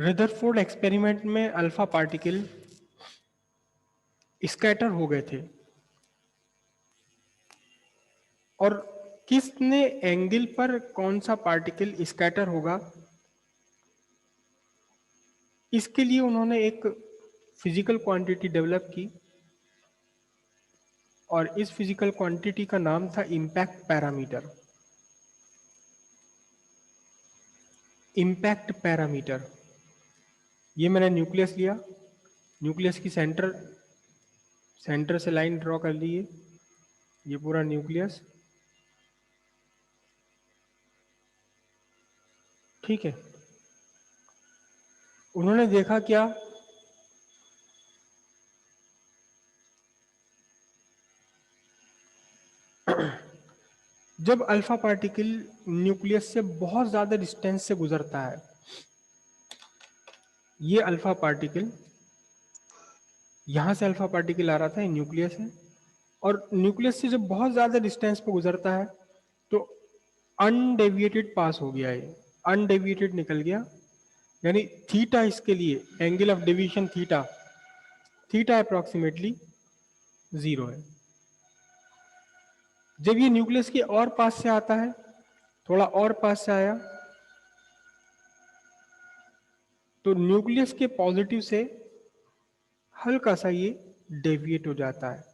Rutherford experiment में alpha particle scatter हो गए थे और किसने एंगल पर कौन सा पार्टिकल स्कैटर होगा, इसके लिए उन्होंने एक फिजिकल क्वांटिटी डेवलप की और इस फिजिकल क्वांटिटी का नाम था इम्पैक्ट पैरामीटर। इम्पैक्ट पैरामीटर, ये मैंने न्यूक्लियस लिया, न्यूक्लियस की सेंटर से लाइन ड्रॉ कर ली है, ये पूरा न्यूक्लियस, ठीक है। उन्होंने देखा क्या, जब अल्फा पार्टिकल न्यूक्लियस से बहुत ज्यादा डिस्टेंस से गुजरता है, ये अल्फा पार्टिकल, यहां से अल्फा पार्टिकल आ रहा था, ये न्यूक्लियस है, और न्यूक्लियस से जब बहुत ज्यादा डिस्टेंस पे गुजरता है तो अनडेविएटेड पास हो गया, ये अनडेविएटेड निकल गया, यानी थीटा इसके लिए angle of deviation theta, theta approximately 0 है। जब ये न्यूक्लियस के और पास से आता है, थोड़ा और पास से आया, तो न्यूक्लियस के पॉजिटिव से हल्का सा ये डेविएट हो जाता है,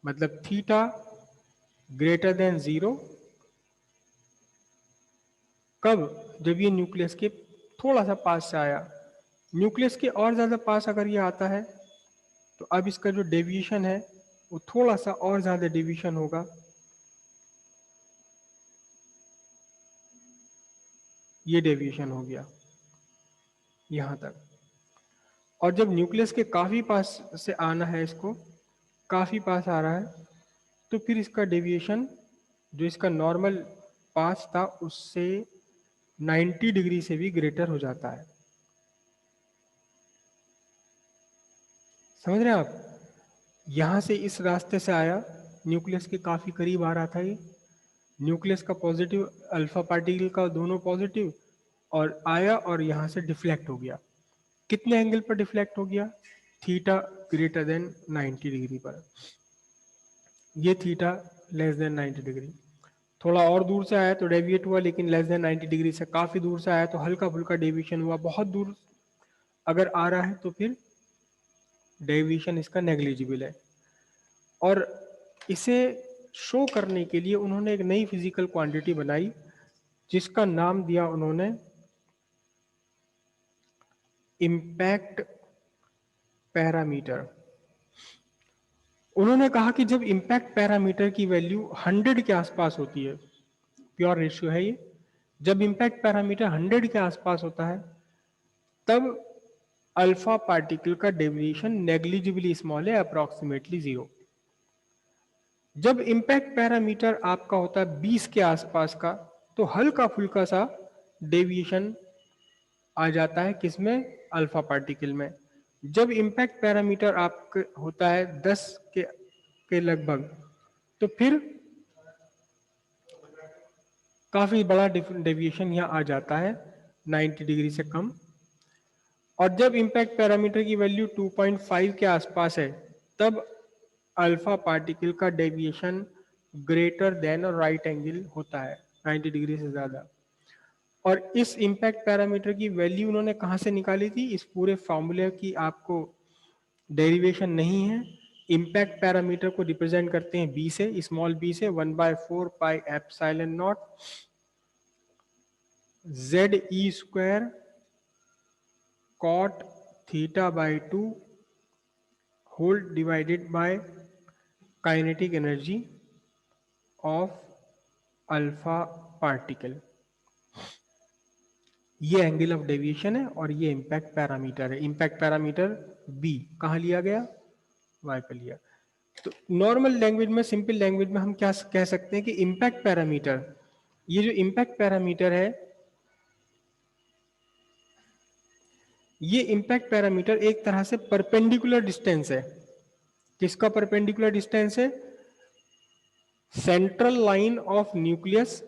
मतलब थीटा ग्रेटर देन 0। कब? जब ये न्यूक्लियस के थोड़ा सा पास से आया। न्यूक्लियस के और ज्यादा पास अगर ये आता है तो अब इसका जो डेविएशन है वो थोड़ा सा और ज्यादा डेविएशन होगा, ये डेविएशन हो गया यहां तक। और जब न्यूक्लियस के काफी पास से आना है, इसको काफी पास आ रहा है, तो फिर इसका डेविएशन जो इसका नॉर्मल पास था उससे 90 डिग्री से भी ग्रेटर हो जाता है। समझ रहे हैं आप? यहां से इस रास्ते से आया, न्यूक्लियस के काफी करीब आ रहा था ये, न्यूक्लियस का पॉजिटिव, अल्फा पार्टिकल का दोनों पॉजिटिव, और आया और यहां से डिफ्लेक्ट हो गया। कितने एंगल पर डिफ्लेक्ट हो गया? थीटा ग्रेटर देन 90 डिग्री पर, ये थीटा लेस देन 90 डिग्री। थोड़ा और दूर से आया तो डेविएट हुआ, लेकिन लेस देन 90 डिग्री से काफी दूर से आया तो हल्का फुल्का डेविएशन हुआ। बहुत दूर अगर आ रहा है तो फिर डेविएशन इसका नेग्लिजिबल है। और इसे शो करने के लिए उन्होंने एक नई फिजिकल क्वांटिटी बनाई जिसका नाम दिया उन्होंने इम्पैक्ट पैरामीटर। उन्होंने कहा कि जब इम्पैक्ट पैरामीटर की वैल्यू 100 के आसपास होती है, प्योर रेशियो है ये, जब इम्पैक्ट पैरामीटर 100 के आसपास होता है तब अल्फा पार्टिकल का डेविएशन नेग्लिजिबली स्मॉल है, अप्रोक्सीमेटली 0। जब इम्पैक्ट पैरामीटर आपका होता है 20 के आसपास का तो हल्का फुल्का सा डेविएशन आ जाता है, किसमें? अल्फा पार्टिकल में। जब इम्पैक्ट पैरामीटर आपका होता है 10 के लगभग तो फिर काफी बड़ा डेविएशन यहाँ आ जाता है, 90 डिग्री से कम। और जब इम्पैक्ट पैरामीटर की वैल्यू 2.5 के आसपास है तब अल्फा पार्टिकल का डेविएशन ग्रेटर देन और राइट एंगल होता है, 90 डिग्री से ज्यादा। और इस इम्पैक्ट पैरामीटर की वैल्यू उन्होंने कहां से निकाली थी? इस पूरे फॉर्मूले की आपको डेरिवेशन नहीं है। इम्पैक्ट पैरामीटर को रिप्रेजेंट करते हैं बी से, स्मॉल बी से, 1/4 pi epsilon naught ZE² cot θ/2 whole divided by kinetic energy of alpha particle. ये एंगल ऑफ डेविएशन है और ये इम्पैक्ट पैरामीटर है। इम्पैक्ट पैरामीटर बी कहाँ लिया गया? वाई पे लिया। तो नॉर्मल लैंग्वेज में, सिंपल लैंग्वेज में हम क्या कह सकते हैं कि इम्पैक्ट पैरामीटर, ये जो इम्पैक्ट पैरामीटर है, ये इम्पैक्ट पैरामीटर एक तरह से परपेंडिकुलर डिस्टेंस है। किसका परपेंडिकुलर डिस्टेंस है? सेंट्रल लाइन ऑफ न्यूक्लियस,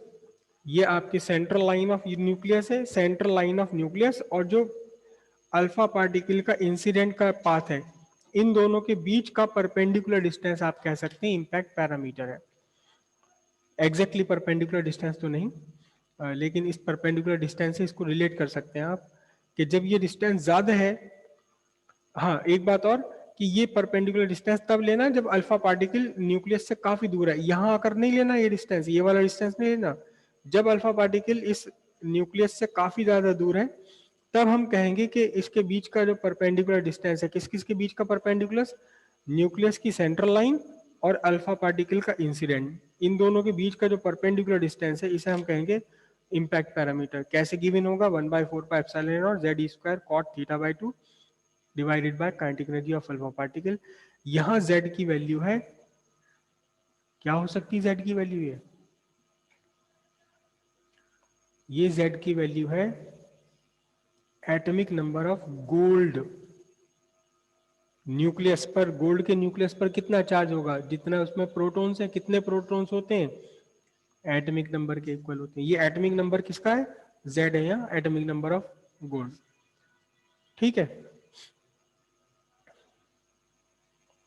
ये आपकी सेंट्रल लाइन ऑफ न्यूक्लियस है, सेंट्रल लाइन ऑफ न्यूक्लियस, और जो अल्फा पार्टिकल का इंसिडेंट का पाथ है, इन दोनों के बीच का परपेंडिकुलर डिस्टेंस आप कह सकते हैं इम्पैक्ट पैरामीटर है। एग्जैक्टली परपेंडिकुलर डिस्टेंस तो नहीं, लेकिन इस परपेंडिकुलर डिस्टेंस से इसको रिलेट कर सकते हैं आप कि जब ये डिस्टेंस ज्यादा है। हाँ, एक बात और कि ये परपेंडिकुलर डिस्टेंस तब लेना जब अल्फा पार्टिकल न्यूक्लियस से काफी दूर है, यहां आकर नहीं लेना ये डिस्टेंस, ये वाला डिस्टेंस नहीं लेना। जब अल्फा पार्टिकल इस न्यूक्लियस से काफी ज्यादा दूर है तब हम कहेंगे कि इसके बीच का जो परपेंडिकुलर डिस्टेंस है, किस किस के बीच का परपेंडिकुलर, न्यूक्लियस की सेंट्रल लाइन और अल्फा पार्टिकल का इंसिडेंट, इन दोनों के बीच का जो परपेंडिकुलर डिस्टेंस है इसे हम कहेंगे इम्पैक्ट पैरामीटर। कैसे गिवन होगा, 1/4πε0 z square cot theta by 2 divided by kinetic energy of alpha particle. यहां z की वैल्यू है, क्या हो सकती है z की वैल्यू, ये z की वैल्यू है atomic number of gold. Nucleus पर, गोल्ड के न्यूक्लियस पर कितना चार्ज होगा, जितना उसमें प्रोटॉन्स है, कितने प्रोटॉन्स होते हैं, एटॉमिक नंबर के इक्वल होते हैं। ये एटॉमिक नंबर किसका है, z है, यहाँ एटॉमिक नंबर ऑफ गोल्ड। ठीक है।